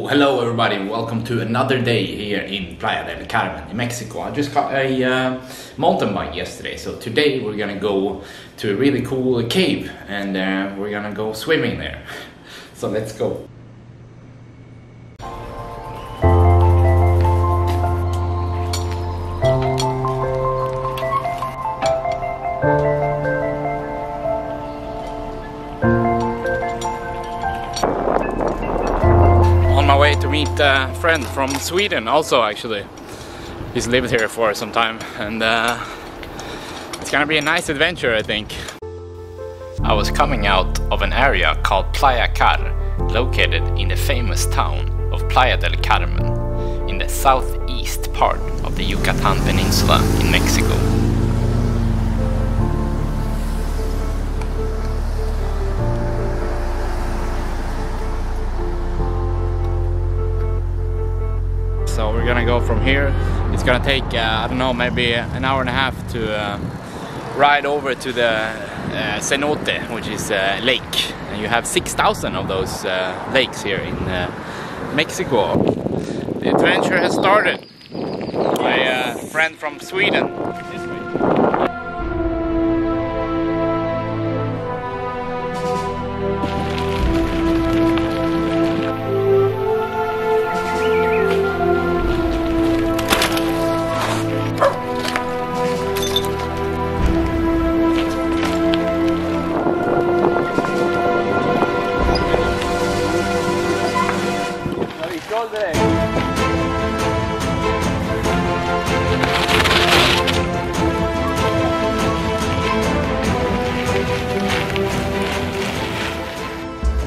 So, hello everybody, welcome to another day here in Playa del Carmen in Mexico. I just got a mountain bike yesterday, so today we're gonna go to a really cool cave and we're gonna go swimming there. So let's go. To meet a friend from Sweden also, actually. He's lived here for some time and it's gonna be a nice adventure, I think. I was coming out of an area called Playa Car, located in the famous town of Playa del Carmen in the southeast part of the Yucatan Peninsula in Mexico. So we're gonna go from here. It's gonna take, I don't know, maybe an hour and a half to ride over to the Cenote, which is a lake. And you have 6,000 of those lakes here in Mexico. The adventure has started. My friend from Sweden. This way.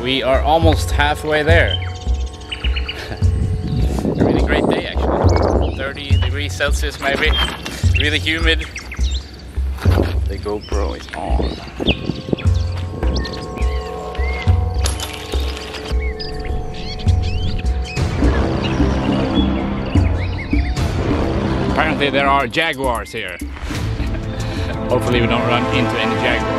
We are almost halfway there. A really great day actually. 30 degrees Celsius maybe. Really humid. The GoPro is on. Apparently there are jaguars here. Hopefully we don't run into any jaguars.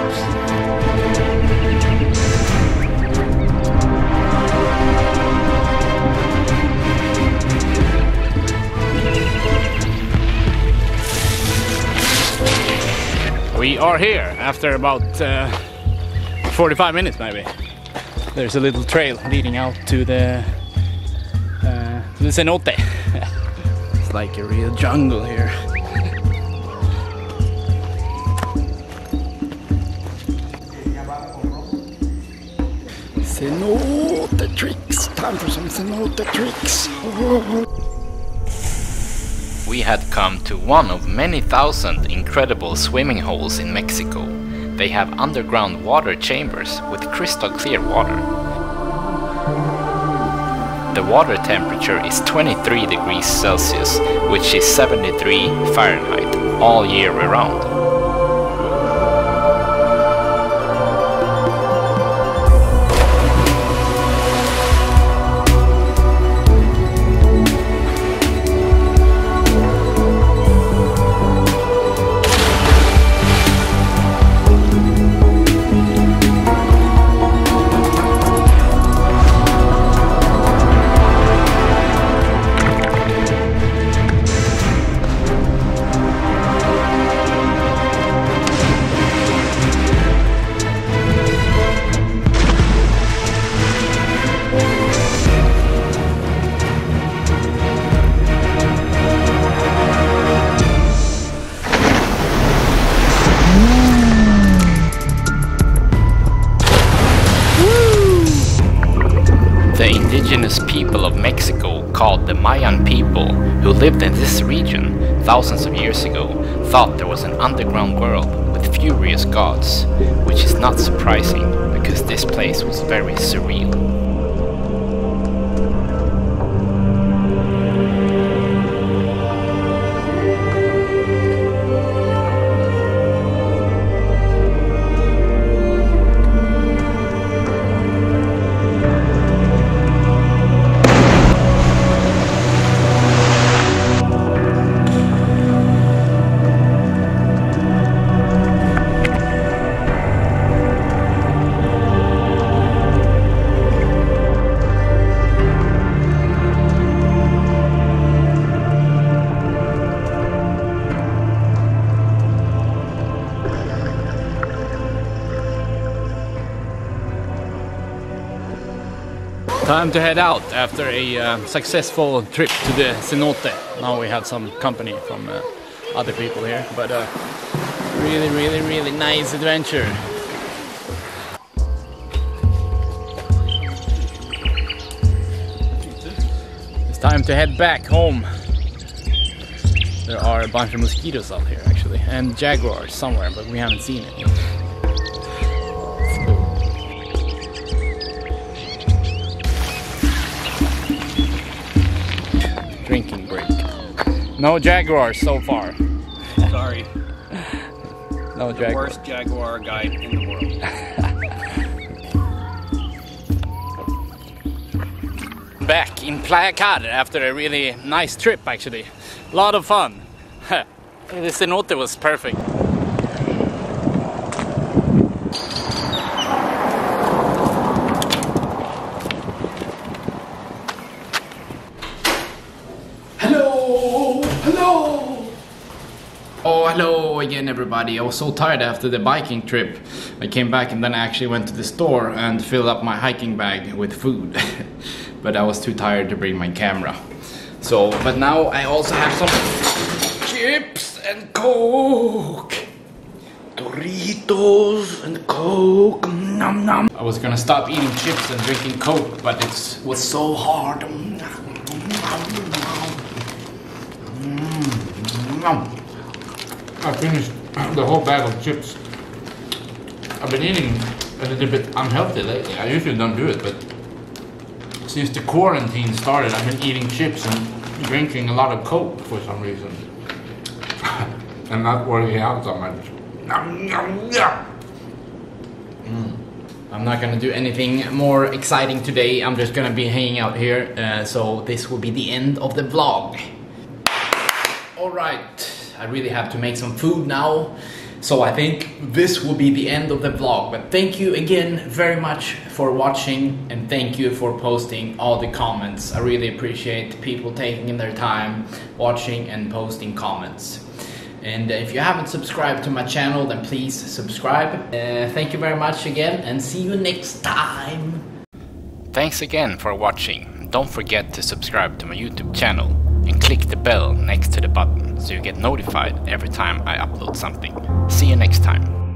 We are here after about 45 minutes maybe. There's a little trail leading out to the cenote. It's like a real jungle here. Cenote tricks! Time for some cenote tricks! We had come to one of many thousand incredible swimming holes in Mexico. They have underground water chambers with crystal clear water. The water temperature is 23 degrees Celsius, which is 73 Fahrenheit, all year around. The indigenous people of Mexico, called the Mayan people, who lived in this region thousands of years ago, thought there was an underground world with furious gods, which is not surprising because this place was very surreal. Time to head out after a successful trip to the Cenote. Now we have some company from other people here, but really nice adventure. It's time to head back home. There are a bunch of mosquitoes out here actually, and jaguars somewhere, but we haven't seen it yet. Drinking break. No jaguars so far. Sorry. No the jaguar. Worst jaguar guide in the world. Back in Playa Del Carmen after a really nice trip actually. A lot of fun. The cenote was perfect. Oh, hello again everybody. I was so tired after the biking trip. I came back and then I actually went to the store and filled up my hiking bag with food. But I was too tired to bring my camera. So, but now I also have some chips and Coke. Doritos and Coke. Nom nom. I was gonna stop eating chips and drinking Coke, but it was so hard. I finished the whole bag of chips. I've been eating a little bit unhealthy lately. I usually don't do it, but since the quarantine started, I've been eating chips and drinking a lot of Coke for some reason. And not working out so much. I'm not gonna do anything more exciting today. I'm just gonna be hanging out here. So this will be the end of the vlog. Alright. I really have to make some food now, so I think this will be the end of the vlog. But thank you again very much for watching, and thank you for posting all the comments. I really appreciate people taking their time watching and posting comments. And if you haven't subscribed to my channel, then please subscribe. Thank you very much again, and see you next time. Thanks again for watching. Don't forget to subscribe to my YouTube channel and click the bell next to the button so you get notified every time I upload something. See you next time.